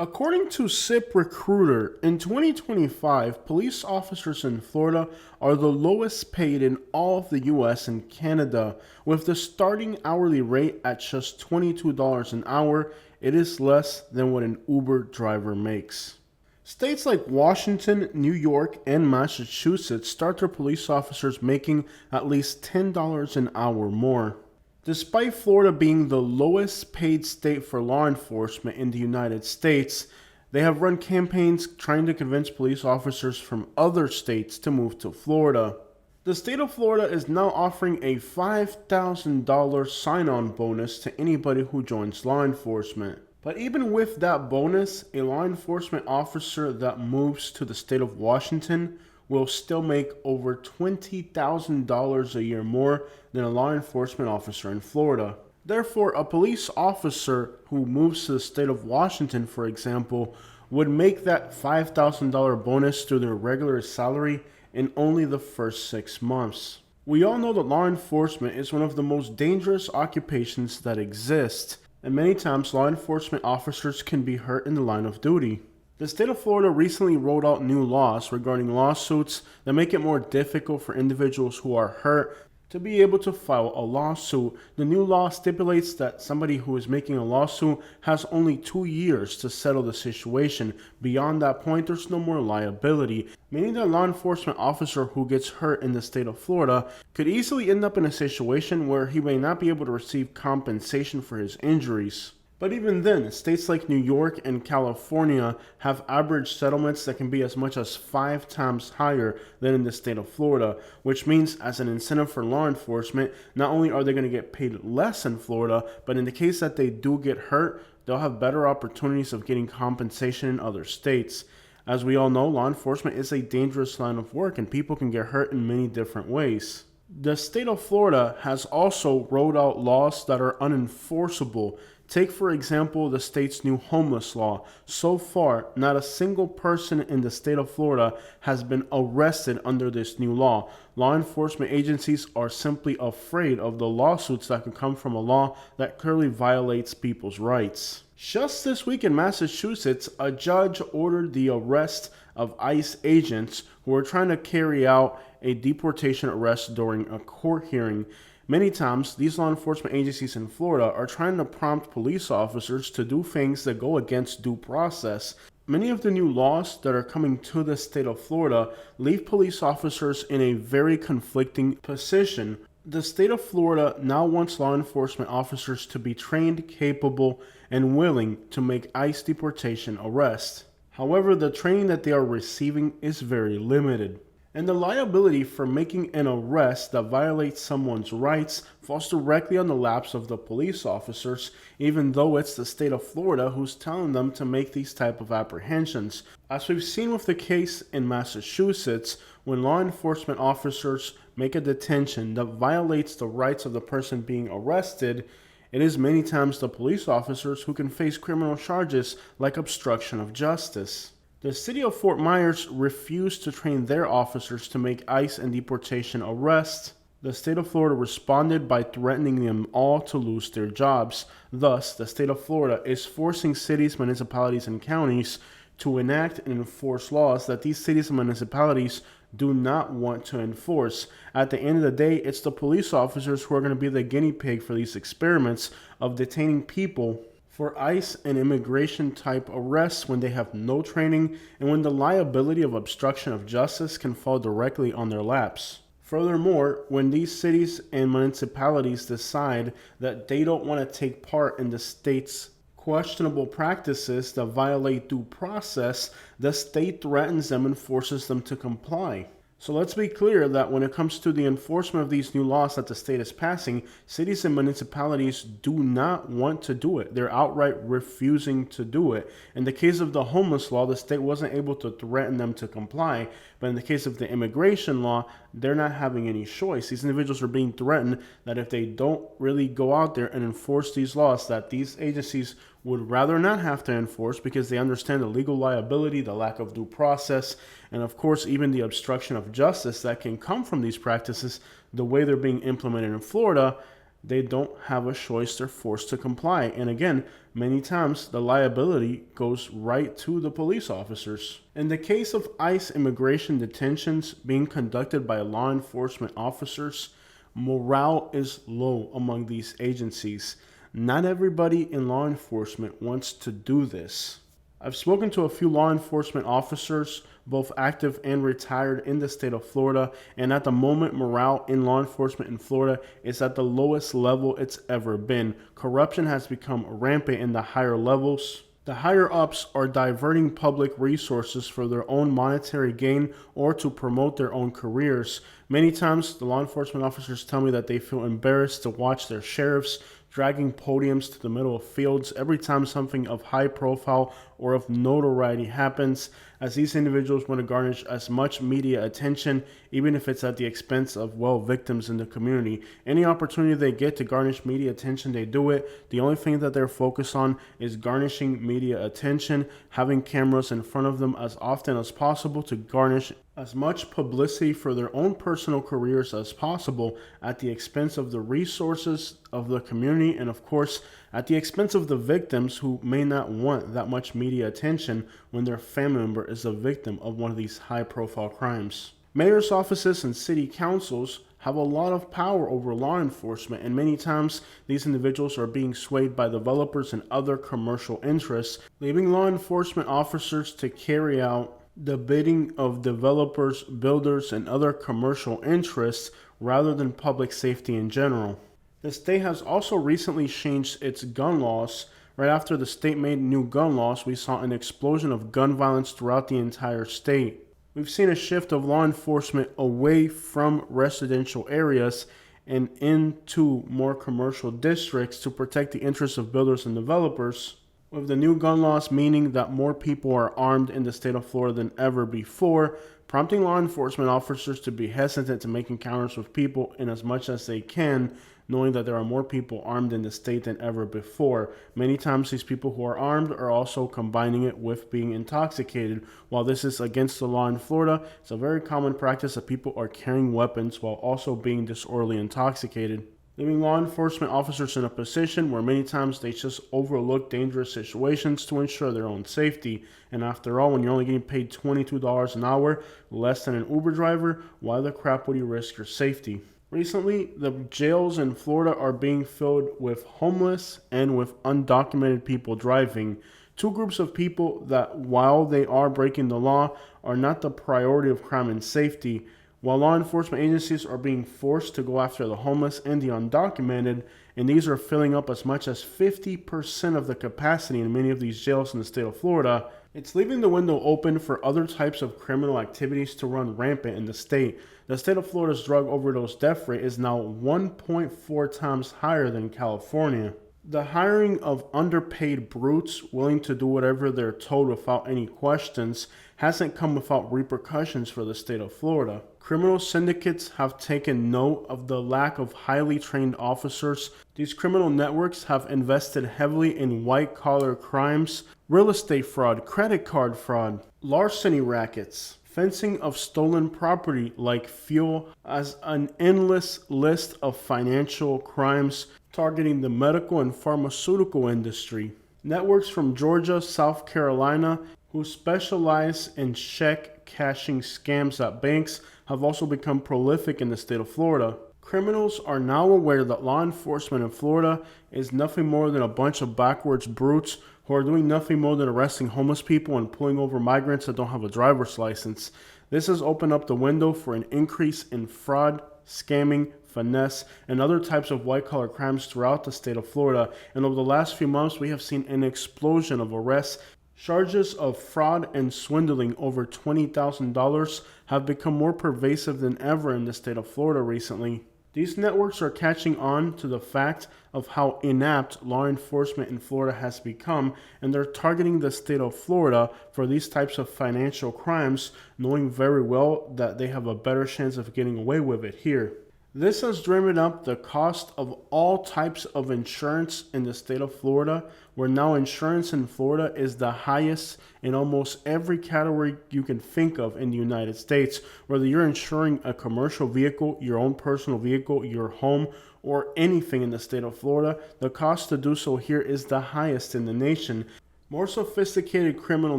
According to ZipRecruiter, in 2025, police officers in Florida are the lowest paid in all of the US and Canada. With the starting hourly rate at just $22 an hour, it is less than what an Uber driver makes. States like Washington, New York, and Massachusetts start their police officers making at least $10 an hour more. Despite Florida being the lowest paid state for law enforcement in the United States, they have run campaigns trying to convince police officers from other states to move to Florida. The state of Florida is now offering a $5,000 sign-on bonus to anybody who joins law enforcement. But even with that bonus, a law enforcement officer that moves to the state of Washington will still make over $20,000 a year more than a law enforcement officer in Florida. Therefore, a police officer who moves to the state of Washington, for example, would make that $5,000 bonus through their regular salary in only the first 6 months. We all know that law enforcement is one of the most dangerous occupations that exist, and many times law enforcement officers can be hurt in the line of duty. The state of Florida recently rolled out new laws regarding lawsuits that make it more difficult for individuals who are hurt to be able to file a lawsuit. The new law stipulates that somebody who is making a lawsuit has only 2 years to settle the situation. Beyond that point, there's no more liability, meaning that a law enforcement officer who gets hurt in the state of Florida could easily end up in a situation where he may not be able to receive compensation for his injuries. But even then, states like New York and California have average settlements that can be as much as 5 times higher than in the state of Florida, which means as an incentive for law enforcement, not only are they going to get paid less in Florida, but in the case that they do get hurt, they'll have better opportunities of getting compensation in other states. As we all know, law enforcement is a dangerous line of work and people can get hurt in many different ways. The state of Florida has also rolled out laws that are unenforceable. Take, for example, the state's new homeless law. So far, not a single person in the state of Florida has been arrested under this new law. Law enforcement agencies are simply afraid of the lawsuits that could come from a law that clearly violates people's rights. Just this week in Massachusetts, a judge ordered the arrest of ICE agents who were trying to carry out a deportation arrest during a court hearing. Many times, these law enforcement agencies in Florida are trying to prompt police officers to do things that go against due process. Many of the new laws that are coming to the state of Florida leave police officers in a very conflicting position. The state of Florida now wants law enforcement officers to be trained, capable, and willing to make ICE deportation arrests. However, the training that they are receiving is very limited. And the liability for making an arrest that violates someone's rights falls directly on the laps of the police officers, even though it's the state of Florida who's telling them to make these type of apprehensions. As we've seen with the case in Massachusetts, when law enforcement officers make a detention that violates the rights of the person being arrested, it is many times the police officers who can face criminal charges like obstruction of justice. The city of Fort Myers refused to train their officers to make ICE and deportation arrests. The state of Florida responded by threatening them all to lose their jobs. Thus, the state of Florida is forcing cities, municipalities, and counties to enact and enforce laws that these cities and municipalities do not want to enforce. At the end of the day, it's the police officers who are going to be the guinea pig for these experiments of detaining people for ICE and immigration type arrests when they have no training and when the liability of obstruction of justice can fall directly on their laps. Furthermore, when these cities and municipalities decide that they don't want to take part in the state's questionable practices that violate due process, the state threatens them and forces them to comply. So let's be clear that when it comes to the enforcement of these new laws that the state is passing, cities and municipalities do not want to do it. They're outright refusing to do it. In the case of the homeless law, the state wasn't able to threaten them to comply. But in the case of the immigration law, they're not having any choice. These individuals are being threatened that if they don't really go out there and enforce these laws, that these agencies would rather not have to enforce because they understand the legal liability, the lack of due process, and of course even the obstruction of justice that can come from these practices, the way they're being implemented in Florida. they don't have a choice. They're forced to comply. And again, many times the liability goes right to the police officers. In the case of ICE immigration detentions being conducted by law enforcement officers, morale is low among these agencies. Not everybody in law enforcement wants to do this. I've spoken to a few law enforcement officers, both active and retired, in the state of Florida, and at the moment, morale in law enforcement in Florida is at the lowest level it's ever been. Corruption has become rampant in the higher levels. The higher ups are diverting public resources for their own monetary gain or to promote their own careers. Many times, the law enforcement officers tell me that they feel embarrassed to watch their sheriffs dragging podiums to the middle of fields every time something of high profile or of notoriety happens, as these individuals want to garnish as much media attention, even if it's at the expense of, victims in the community. Any opportunity they get to garnish media attention, they do it. The only thing that they're focused on is garnishing media attention, having cameras in front of them as often as possible to garnish as much publicity for their own personal careers as possible at the expense of the resources of the community and, of course, at the expense of the victims who may not want that much media attention when their family member is a victim of one of these high-profile crimes. Mayor's offices and city councils have a lot of power over law enforcement, and many times these individuals are being swayed by developers and other commercial interests, leaving law enforcement officers to carry out the bidding of developers, builders, and other commercial interests rather than public safety in general. The state has also recently changed its gun laws. Right after the state made new gun laws, we saw an explosion of gun violence throughout the entire state. We've seen a shift of law enforcement away from residential areas and into more commercial districts to protect the interests of builders and developers, with the new gun laws meaning that more people are armed in the state of Florida than ever before, prompting law enforcement officers to be hesitant to make encounters with people in as much as they can, knowing that there are more people armed in the state than ever before. Many times these people who are armed are also combining it with being intoxicated. While this is against the law in Florida, it's a very common practice that people are carrying weapons while also being disorderly intoxicated, leaving law enforcement officers in a position where many times they just overlook dangerous situations to ensure their own safety. And after all, when you're only getting paid $22 an hour, less than an Uber driver, why the crap would you risk your safety? Recently, the jails in Florida are being filled with homeless and with undocumented people driving. Two groups of people that, while they are breaking the law, are not the priority of crime and safety. While law enforcement agencies are being forced to go after the homeless and the undocumented, and these are filling up as much as 50% of the capacity in many of these jails in the state of Florida, it's leaving the window open for other types of criminal activities to run rampant in the state. The state of Florida's drug overdose death rate is now 1.4 times higher than California. The hiring of underpaid brutes willing to do whatever they're told without any questions hasn't come without repercussions for the state of Florida. Criminal syndicates have taken note of the lack of highly trained officers. These criminal networks have invested heavily in white-collar crimes, real estate fraud, credit card fraud, larceny rackets, fencing of stolen property like fuel, as an endless list of financial crimes targeting the medical and pharmaceutical industry. Networks from Georgia, South Carolina, who specialize in check cashing scams at banks, have also become prolific in the state of Florida. Criminals are now aware that law enforcement in Florida is nothing more than a bunch of backwards brutes who are doing nothing more than arresting homeless people and pulling over migrants that don't have a driver's license. This has opened up the window for an increase in fraud, scamming, finesse, and other types of white-collar crimes throughout the state of Florida. And over the last few months, we have seen an explosion of arrests. Charges of fraud and swindling over $20,000 have become more pervasive than ever in the state of Florida recently. These networks are catching on to the fact of how inept law enforcement in Florida has become, and they're targeting the state of Florida for these types of financial crimes, knowing very well that they have a better chance of getting away with it here. This has driven up the cost of all types of insurance in the state of Florida, where now insurance in Florida is the highest in almost every category you can think of in the United States. Whether you're insuring a commercial vehicle, your own personal vehicle, your home, or anything in the state of Florida, the cost to do so here is the highest in the nation. More sophisticated criminal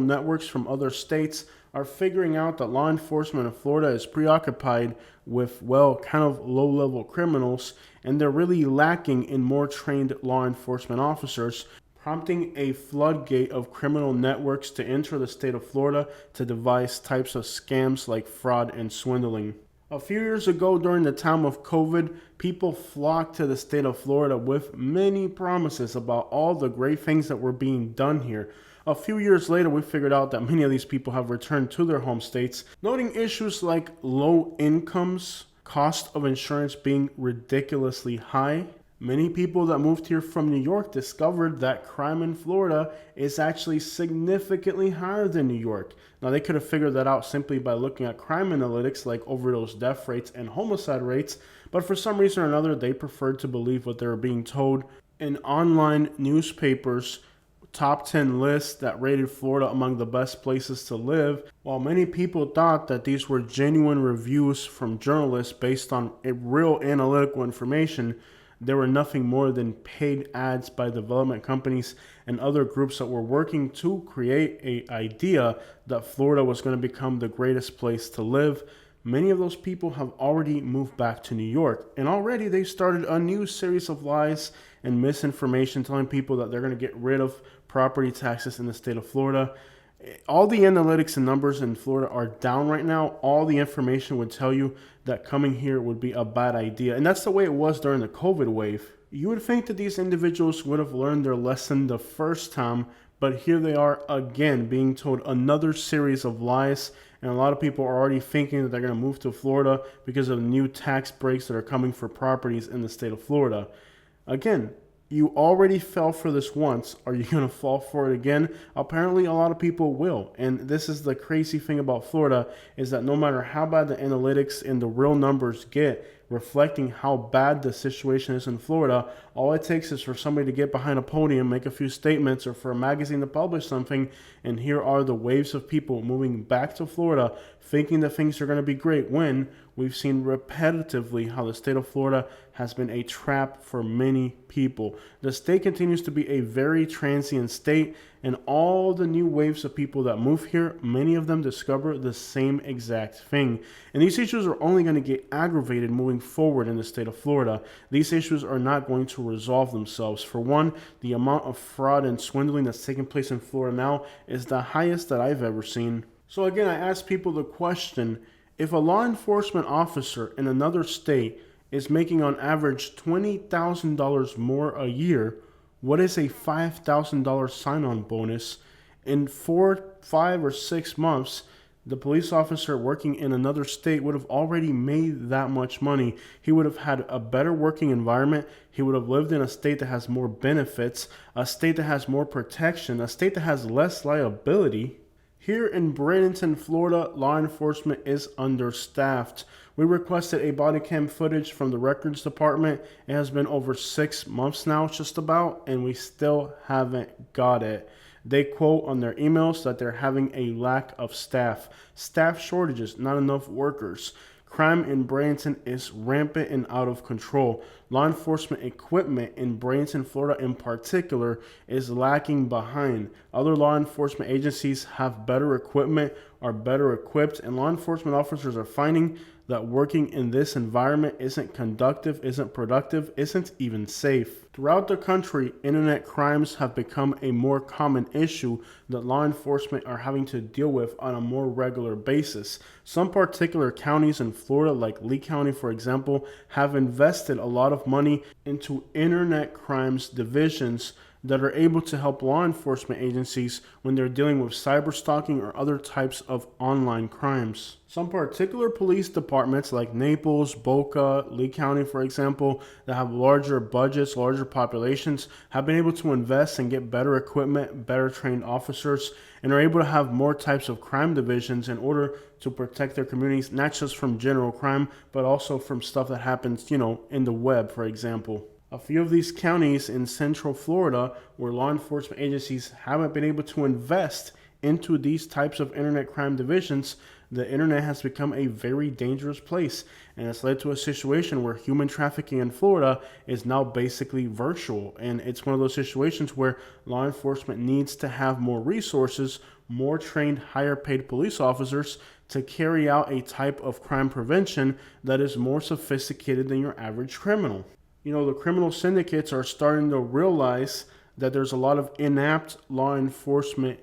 networks from other states are figuring out that law enforcement in Florida is preoccupied with, well, kind of low-level criminals, and they're really lacking in more trained law enforcement officers, prompting a floodgate of criminal networks to enter the state of Florida to devise types of scams like fraud and swindling. A few years ago, during the time of COVID, people flocked to the state of Florida with many promises about all the great things that were being done here. A few years later, we figured out that many of these people have returned to their home states, noting issues like low incomes, cost of insurance being ridiculously high. Many people that moved here from New York discovered that crime in Florida is actually significantly higher than New York. Now, they could have figured that out simply by looking at crime analytics like overdose death rates and homicide rates, but for some reason or another, they preferred to believe what they were being told in online newspapers. Top 10 lists that rated Florida among the best places to live, while many people thought that these were genuine reviews from journalists based on real analytical information. They were nothing more than paid ads by development companies and other groups that were working to create an idea that Florida was going to become the greatest place to live. Many of those people have already moved back to New York, and already they started a new series of lies and misinformation telling people that they're going to get rid of property taxes in the state of Florida. All the analytics and numbers in Florida are down right now. All the information would tell you that coming here would be a bad idea. And that's the way it was during the COVID wave. You would think that these individuals would have learned their lesson the first time, but here they are again being told another series of lies. And a lot of people are already thinking that they're going to move to Florida because of the new tax breaks that are coming for properties in the state of Florida. Again, you already fell for this once. Are you going to fall for it again? Apparently, a lot of people will. And this is the crazy thing about Florida, is that no matter how bad the analytics and the real numbers get, reflecting how bad the situation is in Florida, all it takes is for somebody to get behind a podium, make a few statements, or for a magazine to publish something, and here are the waves of people moving back to Florida thinking that things are going to be great, when we've seen repetitively how the state of Florida has been a trap for many people. The state continues to be a very transient state, and all the new waves of people that move here, many of them discover the same exact thing. And these issues are only going to get aggravated moving forward in the state of Florida. These issues are not going to resolve themselves. For one, the amount of fraud and swindling that's taking place in Florida now is the highest that I've ever seen. So again, I ask people the question, if a law enforcement officer in another state is making on average $20,000 more a year, what is a $5,000 sign-on bonus? In 4, 5, or 6 months, the police officer working in another state would have already made that much money. He would have had a better working environment. He would have lived in a state that has more benefits, a state that has more protection, a state that has less liability. Here in Bradenton, Florida, law enforcement is understaffed. We requested a body cam footage from the records department. It has been over 6 months now, just about, and we still haven't got it. They quote on their emails that they're having a lack of staff shortages, not enough workers. Crime in Bradenton is rampant and out of control. Law enforcement equipment in Bradenton, Florida in particular, is lacking behind. Other law enforcement agencies have better equipment, are better equipped, and law enforcement officers are finding that working in this environment isn't conductive, isn't productive, isn't even safe. Throughout the country, internet crimes have become a more common issue that law enforcement are having to deal with on a more regular basis. Some particular counties in Florida, like Lee County, for example, have invested a lot of money into internet crimes divisions that are able to help law enforcement agencies when they're dealing with cyber stalking or other types of online crimes. Some particular police departments like Naples, Boca, Lee County, for example, that have larger budgets, larger populations, have been able to invest and get better equipment, better trained officers, and are able to have more types of crime divisions in order to protect their communities, not just from general crime, but also from stuff that happens, in the web, for example. A few of these counties in Central Florida where law enforcement agencies haven't been able to invest into these types of internet crime divisions, the internet has become a very dangerous place, and it's led to a situation where human trafficking in Florida is now basically virtual. And it's one of those situations where law enforcement needs to have more resources, more trained, higher paid police officers to carry out a type of crime prevention that is more sophisticated than your average criminal. The criminal syndicates are starting to realize that there's a lot of inept law enforcement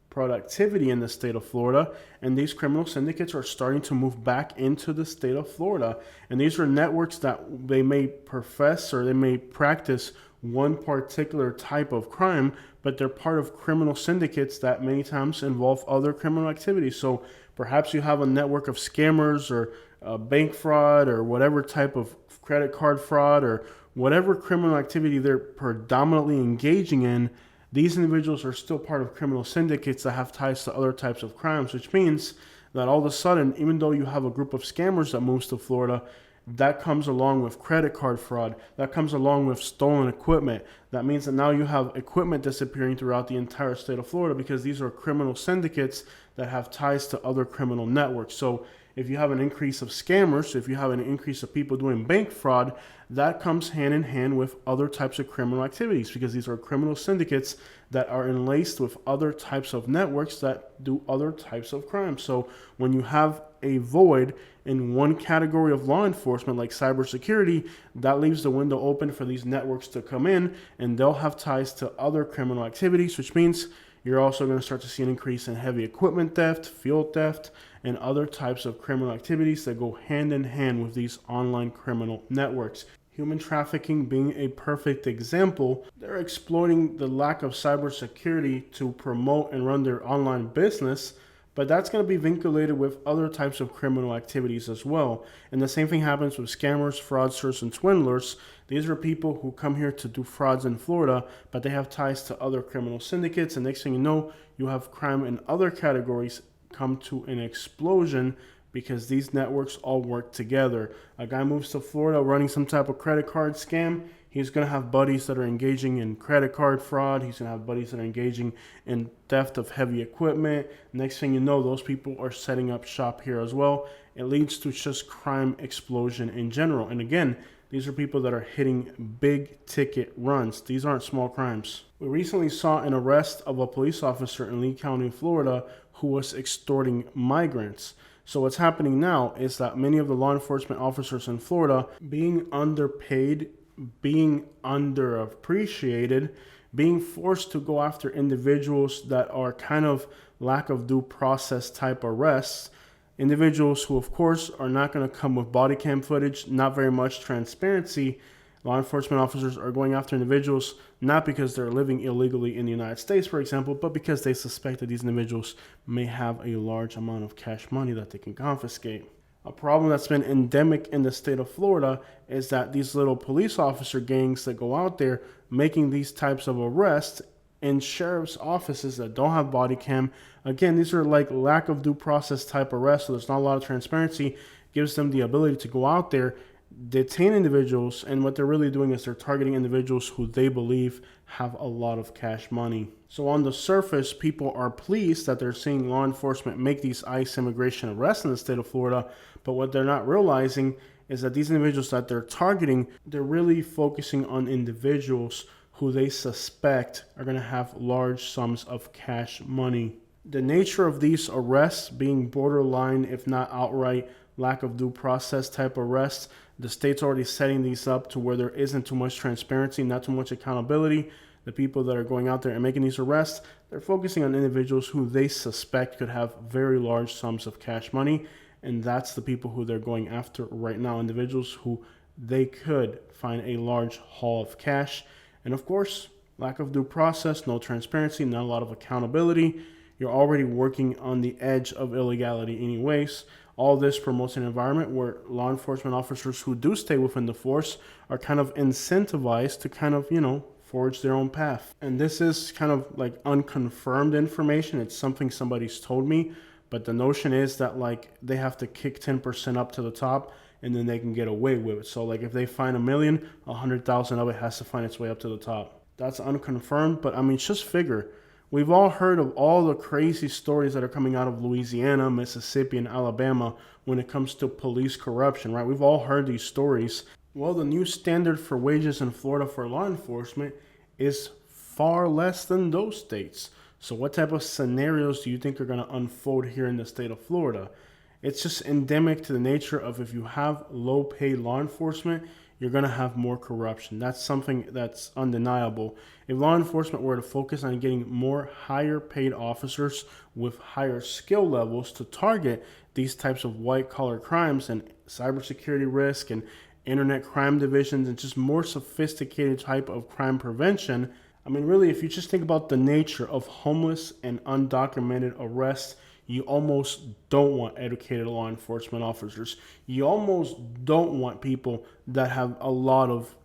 productivity in the state of Florida, and these criminal syndicates are starting to move back into the state of Florida. And these are networks that they may profess or they may practice one particular type of crime, but they're part of criminal syndicates that many times involve other criminal activities. So perhaps you have a network of scammers or bank fraud or whatever type of credit card fraud or whatever criminal activity they're predominantly engaging in. These individuals are still part of criminal syndicates that have ties to other types of crimes, which means that all of a sudden, even though you have a group of scammers that moves to Florida, that comes along with credit card fraud, that comes along with stolen equipment. That means that now you have equipment disappearing throughout the entire state of Florida because these are criminal syndicates that have ties to other criminal networks. So if you have an increase of scammers, if you have an increase of people doing bank fraud, that comes hand in hand with other types of criminal activities because these are criminal syndicates that are enlaced with other types of networks that do other types of crimes. So when you have a void in one category of law enforcement like cybersecurity, that leaves the window open for these networks to come in, and they'll have ties to other criminal activities, which means you're also going to start to see an increase in heavy equipment theft, fuel theft, and other types of criminal activities that go hand in hand with these online criminal networks. Human trafficking being a perfect example. They're exploiting the lack of cybersecurity to promote and run their online business, but that's going to be vinculated with other types of criminal activities as well. And the same thing happens with scammers, fraudsters, and swindlers. These are people who come here to do frauds in Florida, but they have ties to other criminal syndicates. And next thing you know, you have crime in other categories come to an explosion because these networks all work together. A guy moves to Florida running some type of credit card scam. He's going to have buddies that are engaging in credit card fraud. He's going to have buddies that are engaging in theft of heavy equipment. Next thing you know, those people are setting up shop here as well. It leads to just crime explosion in general. And again, these are people that are hitting big ticket runs. These aren't small crimes. We recently saw an arrest of a police officer in Lee County, Florida, who was extorting migrants. So what's happening now is that many of the law enforcement officers in Florida being underpaid, being underappreciated, being forced to go after individuals that are kind of lack of due process type arrests, individuals who of course are not going to come with body cam footage, not very much transparency. Law enforcement officers are going after individuals not because they're living illegally in the United States, for example, but because they suspect that these individuals may have a large amount of cash money that they can confiscate. A problem that's been endemic in the state of Florida is that these little police officer gangs that go out there making these types of arrests in sheriff's offices that don't have body cam. Again, these are like lack of due process type arrests, so there's not a lot of transparency. Gives them the ability to go out there, detain individuals, and what they're really doing is they're targeting individuals who they believe have a lot of cash money. So on the surface, people are pleased that they're seeing law enforcement make these ICE immigration arrests in the state of Florida, but what they're not realizing is that these individuals that they're targeting, they're really focusing on individuals who they suspect are going to have large sums of cash money. The nature of these arrests being borderline, if not outright, lack of due process type arrests, the state's already setting these up to where there isn't too much transparency, not too much accountability. The people that are going out there and making these arrests, they're focusing on individuals who they suspect could have very large sums of cash money. And that's the people who they're going after right now, individuals who they could find a large haul of cash. And of course, Lack of due process, no transparency, not a lot of accountability. You're already working on the edge of illegality anyways. All this promotes an environment where law enforcement officers who do stay within the force are kind of incentivized to kind of, forge their own path. And this is kind of like unconfirmed information. It's something somebody's told me, but the notion is that like they have to kick 10% up to the top and then they can get away with it. So like if they find 1,000,000, 100,000 of it has to find its way up to the top. That's unconfirmed, but I mean, just figure. We've all heard of all the crazy stories that are coming out of Louisiana, Mississippi, and Alabama when it comes to police corruption, right? We've all heard these stories. Well, the new standard for wages in Florida for law enforcement is far less than those states. So what type of scenarios do you think are going to unfold here in the state of Florida? It's just endemic to the nature of if you have low paid law enforcement, you're going to have more corruption. That's something that's undeniable. If law enforcement were to focus on getting more higher paid officers with higher skill levels to target these types of white collar crimes and cybersecurity risk and internet crime divisions and just more sophisticated type of crime prevention, I mean, really, if you just think about the nature of homeless and undocumented arrests, you almost don't want educated law enforcement officers. You almost don't want people that have a lot of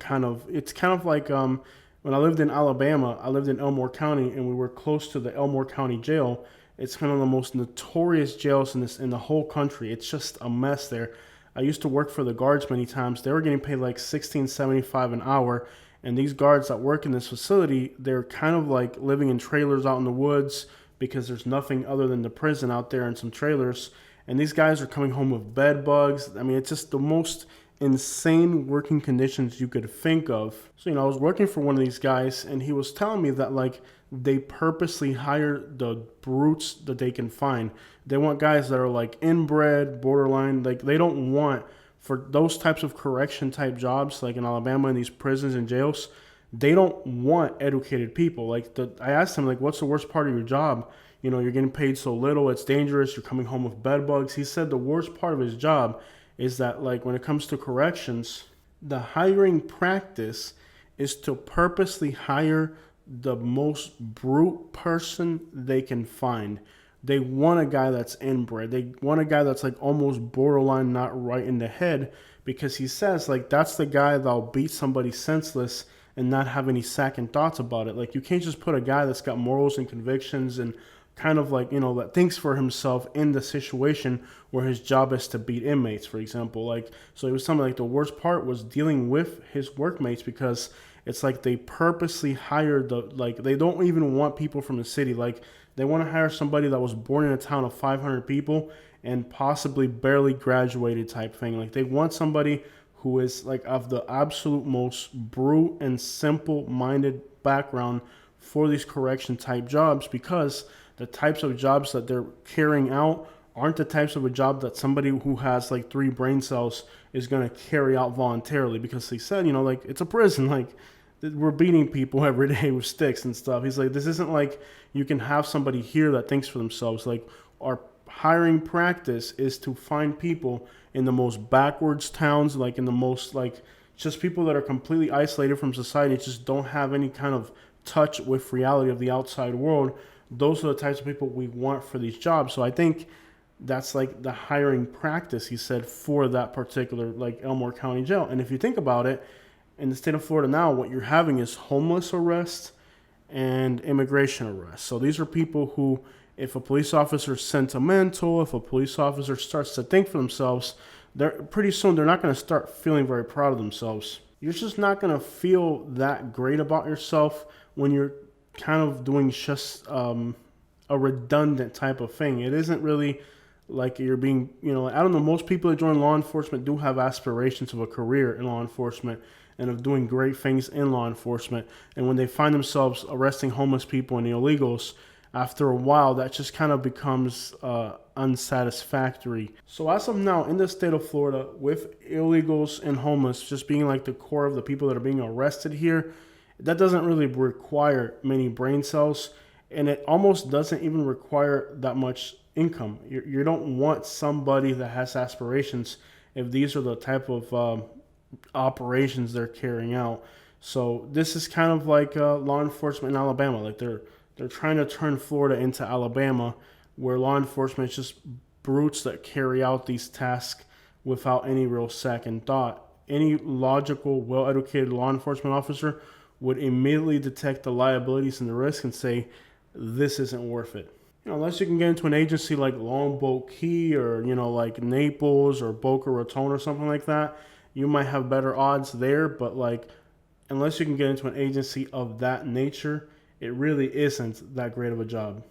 it's kind of like when I lived in Alabama, I lived in Elmore County and we were close to the Elmore County jail. It's kind of the most notorious jails in the whole country. It's just a mess there. I used to work for the guards many times. They were getting paid like $16.75 an hour. And these guards that work in this facility, they're kind of like living in trailers out in the woods because there's nothing other than the prison out there and some trailers. And these guys are coming home with bed bugs. I mean, it's just the most insane working conditions you could think of. So, I was working for one of these guys and he was telling me that like they purposely hire the brutes that they can find. They want guys that are like inbred, borderline, like they don't want for those types of correction type jobs, like in Alabama in these prisons and jails, they don't want educated people. I asked him, like, what's the worst part of your job? You're getting paid so little, it's dangerous, you're coming home with bed bugs. He said the worst part of his job is that, like, when it comes to corrections, the hiring practice is to purposely hire the most brute person they can find. They want a guy that's inbred. They want a guy that's like almost borderline not right in the head, because he says like that's the guy that'll beat somebody senseless and not have any second thoughts about it. Like you can't just put a guy that's got morals and convictions and kind of like, that thinks for himself in the situation where his job is to beat inmates, for example. Like, so it was something like the worst part was dealing with his workmates, because it's like they purposely hired they don't even want people from the city. Like they want to hire somebody that was born in a town of 500 people and possibly barely graduated type thing. Like they want somebody who is like of the absolute most brute and simple minded background for these correction type jobs, because the types of jobs that they're carrying out aren't the types of a job that somebody who has like 3 brain cells is going to carry out voluntarily, because they said, like it's a prison, like we're beating people every day with sticks and stuff. He's like, this isn't like you can have somebody here that thinks for themselves. Like our hiring practice is to find people in the most backwards towns, like in the most like just people that are completely isolated from society, just don't have any kind of touch with reality of the outside world. Those are the types of people we want for these jobs. So I think that's like the hiring practice, he said, for that particular like Elmore County jail. And if you think about it, in the state of Florida now, what you're having is homeless arrests and immigration arrests. So these are people who, if a police officer is sentimental, if a police officer starts to think for themselves, pretty soon they're not going to start feeling very proud of themselves. You're just not going to feel that great about yourself when you're kind of doing just a redundant type of thing. It isn't really like you're being, I don't know, most people that join law enforcement do have aspirations of a career in law enforcement and of doing great things in law enforcement. And when they find themselves arresting homeless people and illegals, after a while, that just kind of becomes unsatisfactory. So as of now, in the state of Florida, with illegals and homeless just being like the core of the people that are being arrested here, that doesn't really require many brain cells, and it almost doesn't even require that much income. You don't want somebody that has aspirations if these are the type of operations they're carrying out. So this is kind of like law enforcement in Alabama. Like they're trying to turn Florida into Alabama, where law enforcement is just brutes that carry out these tasks without any real second thought. Any logical, well-educated law enforcement officer would immediately detect the liabilities and the risk and say, this isn't worth it. Unless you can get into an agency like Longboat Key or, like Naples or Boca Raton or something like that, you might have better odds there. But, like, unless you can get into an agency of that nature, it really isn't that great of a job.